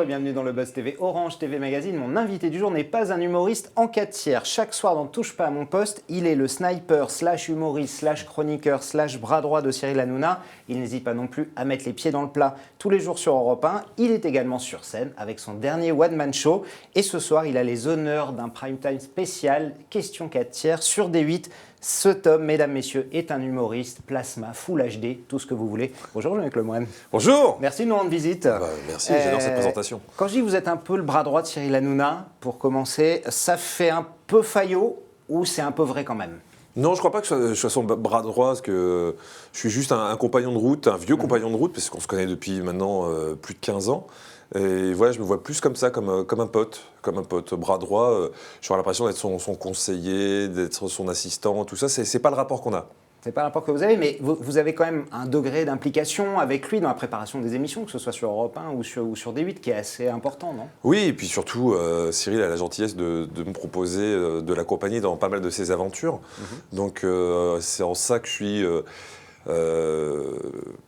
Et bienvenue dans le Buzz TV Orange TV Magazine. Mon invité du jour n'est pas un humoriste en 4 tiers. Chaque soir dans Touche pas à mon poste, il est le sniper slash humoriste slash chroniqueur slash bras droit de Cyril Hanouna. Il n'hésite pas non plus à mettre les pieds dans le plat tous les jours sur Europe 1. Il est également sur scène avec son dernier one-man show. Et ce soir, il a les honneurs d'un prime time spécial, question 4 tiers sur D8. Cet homme, mesdames, messieurs, est un humoriste, plasma, full HD, tout ce que vous voulez. Bonjour Jean-Luc Lemoine. Bonjour. Merci de nous rendre visite. Merci, j'adore cette présentation. Quand je dis que vous êtes un peu le bras droit de Cyril Hanouna, pour commencer, ça fait un peu faillot ou c'est un peu vrai quand même? Non, je ne crois pas que je sois son bras droit, parce que je suis juste un compagnon de route, un vieux compagnon de route, parce qu'on se connaît depuis maintenant plus de 15 ans. Et voilà, je me vois plus comme ça, comme un pote, bras droit. J'aurais l'impression d'être son conseiller, d'être son assistant, tout ça. C'est pas le rapport qu'on a. C'est pas le rapport que vous avez, mais vous avez quand même un degré d'implication avec lui dans la préparation des émissions, que ce soit sur Europe 1 ou sur D8, qui est assez important, non? Oui, et puis surtout, Cyril a la gentillesse de me proposer de l'accompagner dans pas mal de ses aventures. Donc c'est en ça que je suis...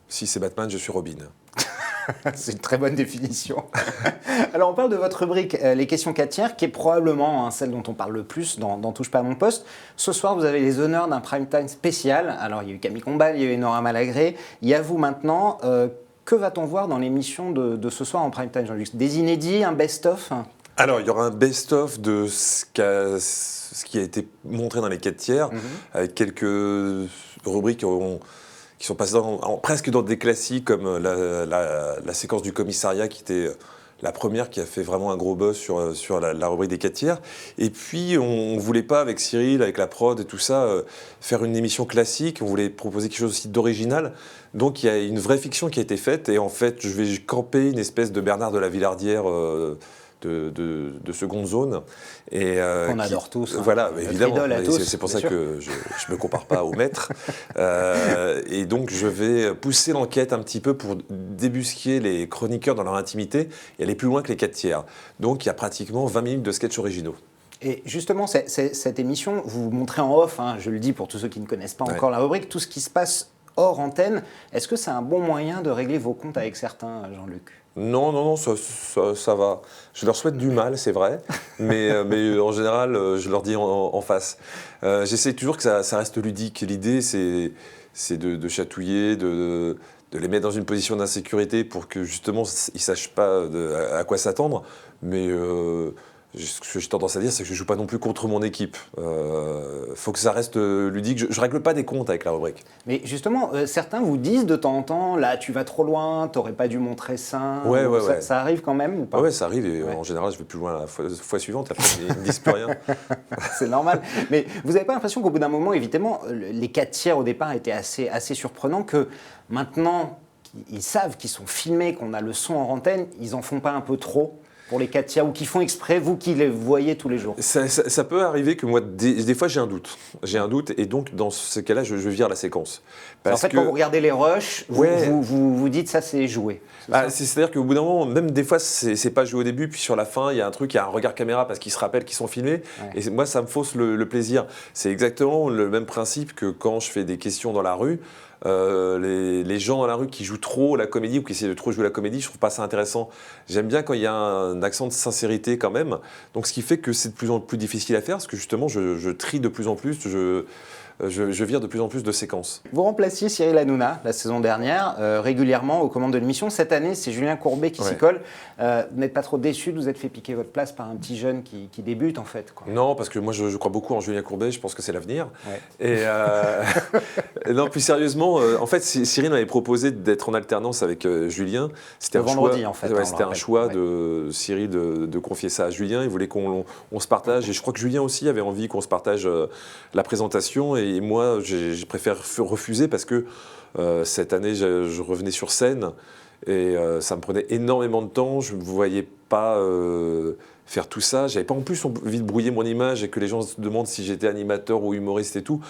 si c'est Batman, je suis Robin. C'est une très bonne définition. Alors on parle de votre rubrique Les questions 4 tiers, qui est probablement celle dont on parle le plus dans Touche pas à mon poste. Ce soir, vous avez les honneurs d'un prime time spécial. Alors il y a eu Camille Combal, il y a eu Nora Malagré. Il y a vous maintenant. Que va-t-on voir dans l'émission de ce soir en prime time, Jean-Luc? Des inédits, un best-of? Alors, il y aura un best-of de ce qui a été montré dans les 4 tiers, avec quelques rubriques qui sont passées presque dans des classiques, comme la séquence du commissariat, qui était la première qui a fait vraiment un gros buzz sur la rubrique des 4 tiers. Et puis, on ne voulait pas, avec Cyril, avec la prod et tout ça, faire une émission classique. On voulait proposer quelque chose aussi d'original. Donc, il y a une vraie fiction qui a été faite. Et en fait, je vais camper une espèce de Bernard de la Villardière de seconde zone. On adore tous. Voilà, évidemment. C'est pour ça que je ne me compare pas au maître. Et donc, je vais pousser l'enquête un petit peu pour débusquer les chroniqueurs dans leur intimité et aller plus loin que les 4 tiers. Donc, il y a pratiquement 20 minutes de sketchs originaux. Et justement, cette émission, vous montrez en off, je le dis pour tous ceux qui ne connaissent pas encore la rubrique, tout ce qui se passe hors antenne. Est-ce que c'est un bon moyen de régler vos comptes avec certains, Jean-Luc? Non, ça va. Je leur souhaite du mal, c'est vrai, mais en général, je leur dis en face. J'essaie toujours que ça reste ludique. L'idée, c'est de chatouiller, de les mettre dans une position d'insécurité pour que justement, ils ne sachent pas à quoi s'attendre. Mais ce que j'ai tendance à dire, c'est que je ne joue pas non plus contre mon équipe. Faut que ça reste ludique. Je ne règle pas des comptes avec la rubrique. Mais justement, certains vous disent de temps en temps, là, tu vas trop loin, tu n'aurais pas dû montrer ça. Ouais. Ça arrive quand même ou pas? Ouais, ça arrive. Et en général, je vais plus loin la fois suivante. Après, ils ne disent plus rien. C'est normal. Mais vous n'avez pas l'impression qu'au bout d'un moment, évidemment, les 4 tiers au départ étaient assez surprenants, que maintenant, ils savent qu'ils sont filmés, qu'on a le son en antenne, ils n'en font pas un peu trop pour les 4 tiers, ou qui font exprès, vous qui les voyez tous les jours? Ça peut arriver que moi, des fois, j'ai un doute. Et donc, dans ce cas-là, je vire la séquence. En fait, quand vous regardez les rushs, vous dites ça, c'est joué. C'est-à-dire qu'au bout d'un moment, même des fois, c'est pas joué au début, puis sur la fin, il y a un regard caméra parce qu'ils se rappellent qu'ils sont filmés. Ouais. Et moi, ça me fausse le plaisir. C'est exactement le même principe que quand je fais des questions dans la rue. Les gens dans la rue qui jouent trop la comédie ou qui essaient de trop jouer la comédie, je trouve pas ça intéressant. J'aime bien quand il y a un accent de sincérité quand même. Donc ce qui fait que c'est de plus en plus difficile à faire, parce que justement je trie de plus en plus, je vire de plus en plus de séquences. Vous remplaciez Cyril Hanouna la saison dernière, régulièrement aux commandes de l'émission. Cette année, c'est Julien Courbet qui s'y colle. Vous n'êtes pas trop déçu de vous être fait piquer votre place par un petit jeune qui débute en fait, quoi? Non, parce que moi je crois beaucoup en Julien Courbet, je pense que c'est l'avenir. Ouais. Et non, plus sérieusement, en fait Cyril m'avait proposé d'être en alternance avec Julien. C'était un vendredi en fait. C'était un choix de Cyril de confier ça à Julien. Il voulait qu'on se partage, et je crois que Julien aussi avait envie qu'on se partage la présentation. Et moi, je préfère refuser parce que cette année, je revenais sur scène et ça me prenait énormément de temps. Je ne me voyais pas faire tout ça. J'avais pas en plus envie de brouiller mon image et que les gens se demandent si j'étais animateur ou humoriste et tout.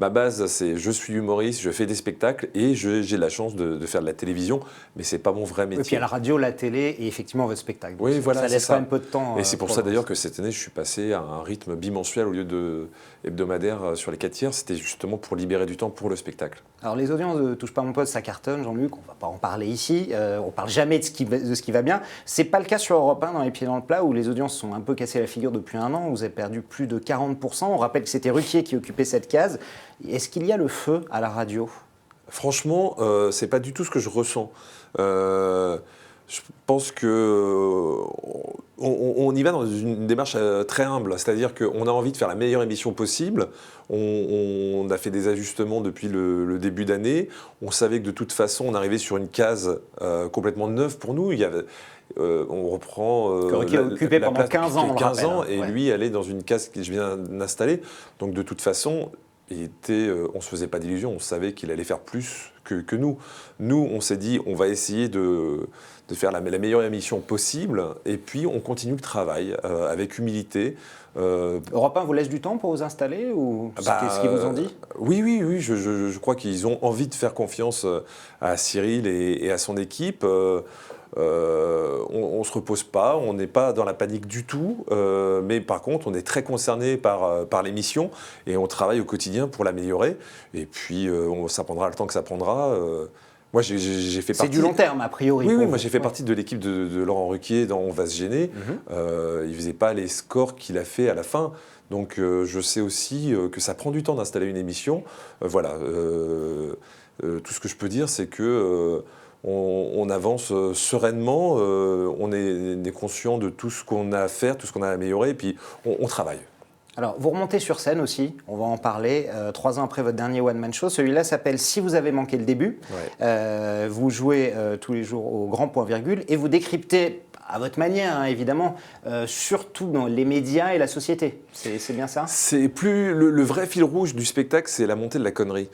ma base, c'est je suis humoriste, je fais des spectacles et j'ai la chance de faire de la télévision, mais c'est pas mon vrai métier. Et puis à la radio, la télé et effectivement votre spectacle. Oui, Donc, voilà, ça laisse quand même peu de temps. Et c'est pour ça d'ailleurs que cette année, je suis passé à un rythme bimensuel au lieu de hebdomadaire sur les 4 tiers. C'était justement pour libérer du temps pour le spectacle. Alors les audiences de Touche pas à mon poste, ça cartonne, Jean-Luc, on ne va pas en parler ici, on parle jamais de ce qui va bien. C'est pas le cas sur Europe 1 dans Les Pieds dans le Plat où les audiences sont un peu cassées la figure depuis un an, vous avez perdu plus de 40%. On rappelle que c'était Ruquier qui occupait cette case. Est-ce qu'il y a le feu à la radio ? Franchement, c'est pas du tout ce que je ressens. Je pense que on y va dans une démarche très humble, c'est-à-dire qu'on a envie de faire la meilleure émission possible. On a fait des ajustements depuis le début d'année. On savait que de toute façon, on arrivait sur une case complètement neuve pour nous. On reprend qui a occupé pendant 15 ans, 15 ans, et ouais. lui allait dans une case que je viens d'installer. Donc de toute façon, on ne se faisait pas d'illusions, on savait qu'il allait faire plus que nous. Nous, on s'est dit, on va essayer de faire la meilleure émission possible, et puis on continue le travail avec humilité. Europe 1 vous laisse du temps pour vous installer ou c'est ce qu'ils vous ont dit ? Oui, je crois qu'ils ont envie de faire confiance à Cyril et à son équipe. On ne se repose pas, on n'est pas dans la panique du tout, mais par contre on est très concerné par l'émission et on travaille au quotidien pour l'améliorer. Et puis ça prendra le temps que ça prendra. Moi j'ai fait partie. C'est du long terme a priori. Oui, moi j'ai fait partie de l'équipe de Laurent Ruquier dans On va se gêner. Il ne faisait pas les scores qu'il a fait à la fin. Donc je sais aussi que ça prend du temps d'installer une émission. Voilà. Tout ce que je peux dire, c'est que on avance sereinement, on est conscient de tout ce qu'on a à faire, tout ce qu'on a à améliorer, et puis on travaille. Alors, vous remontez sur scène aussi, on va en parler, 3 ans après votre dernier one-man show. Celui-là s'appelle « Si vous avez manqué le début ouais. ». Vous jouez tous les jours au grand point virgule et vous décryptez, à votre manière hein, évidemment, surtout dans les médias et la société. C'est bien ça ? C'est plus le vrai fil rouge du spectacle, c'est la montée de la connerie.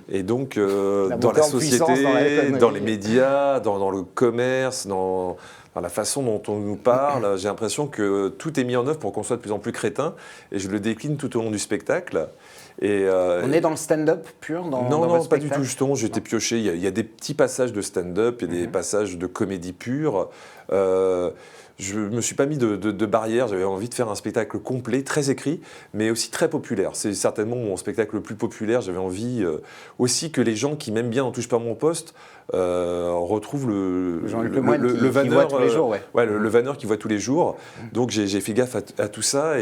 Et donc, dans la société, dans les médias, dans le commerce, dans la façon dont on nous parle, j'ai l'impression que tout est mis en œuvre pour qu'on soit de plus en plus crétin, et je le décline tout au long du spectacle. On est dans le stand-up pur Non, pas du tout, justement, j'étais pioché. Il y a des petits passages de stand-up, il y a des passages de comédie pure. Je ne me suis pas mis de barrière, j'avais envie de faire un spectacle complet, très écrit, mais aussi très populaire. C'est certainement mon spectacle le plus populaire. J'avais envie aussi que les gens qui m'aiment bien, n'en touchent pas mon poste, retrouvent le vanneur tous les jours, le vanneur qui voit tous les jours. Donc j'ai fait gaffe à tout ça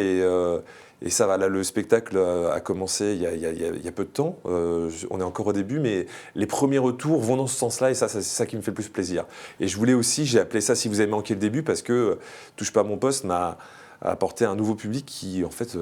et ça va, là, le spectacle a commencé il y a peu de temps. On est encore au début, mais les premiers retours vont dans ce sens-là, et ça, c'est ça qui me fait le plus plaisir. Et je voulais aussi, j'ai appelé ça « Si vous avez manqué le début », parce que « Touche pas à mon poste » m'a apporté un nouveau public qui, en fait,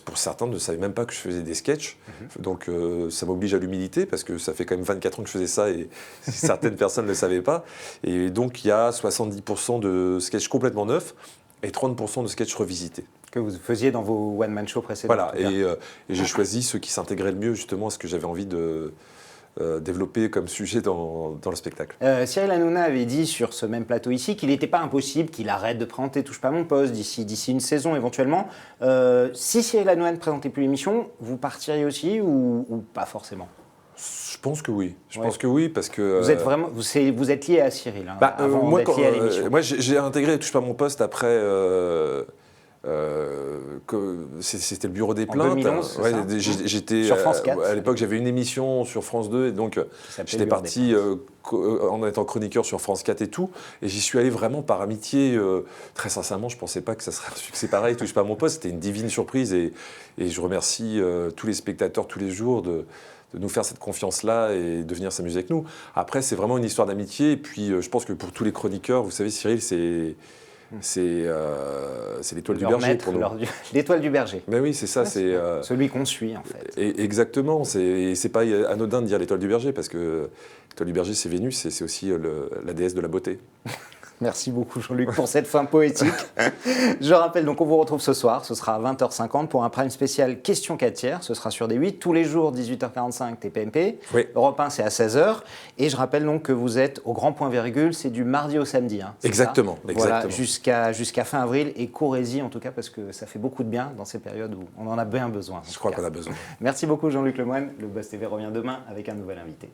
pour certains, ne savait même pas que je faisais des sketchs. Donc ça m'oblige à l'humilité, parce que ça fait quand même 24 ans que je faisais ça, et certaines personnes ne le savaient pas. Et donc il y a 70% de sketchs complètement neufs, et 30% de sketchs revisités. Que vous faisiez dans vos one-man shows précédents. Voilà, et j'ai choisi ceux qui s'intégraient le mieux justement à ce que j'avais envie de développer comme sujet dans le spectacle. Cyril Hanouna avait dit sur ce même plateau ici qu'il n'était pas impossible qu'il arrête de présenter Touche pas à mon poste d'ici une saison éventuellement. Si Cyril Hanouna ne présentait plus l'émission, vous partiriez aussi ou pas forcément ? Je pense que oui. Je pense que oui, parce que vous êtes vraiment, vous êtes lié à Cyril. Hein, avant d'être lié à l'émission. Moi, j'ai intégré Touche pas à mon poste après. C'était le bureau des plaintes. En 2011, j'étais sur France 4. À l'époque, j'avais une émission sur France 2, et donc j'étais parti en étant chroniqueur sur France 4 et tout. Et j'y suis allé vraiment par amitié. Très sincèrement, je ne pensais pas que ça serait un succès pareil. Touche pas à mon poste, c'était une divine surprise. Et je remercie tous les spectateurs tous les jours de nous faire cette confiance-là et de venir s'amuser avec nous. Après, c'est vraiment une histoire d'amitié. Et puis, je pense que pour tous les chroniqueurs, vous savez, Cyril, c'est l'étoile du berger pour nous. L'étoile du berger. Mais oui, c'est ça. C'est celui qu'on suit, en fait. Exactement. C'est pas anodin de dire l'étoile du berger, parce que l'étoile du berger, c'est Vénus, et c'est aussi la déesse de la beauté. Merci beaucoup Jean-Luc pour cette fin poétique. Je rappelle, donc on vous retrouve ce soir, ce sera à 20h50 pour un prime spécial Question 4 tiers. Ce sera sur D8 tous les jours 18h45 TPMP. Oui. Europe 1 c'est à 16h. Et je rappelle donc que vous êtes au grand point virgule, c'est du mardi au samedi. Hein, Exactement. Voilà, jusqu'à fin avril et courez-y en tout cas parce que ça fait beaucoup de bien dans ces périodes où on en a bien besoin. Je crois qu'on a besoin. Merci beaucoup Jean-Luc Lemoine. Le Buzz TV revient demain avec un nouvel invité.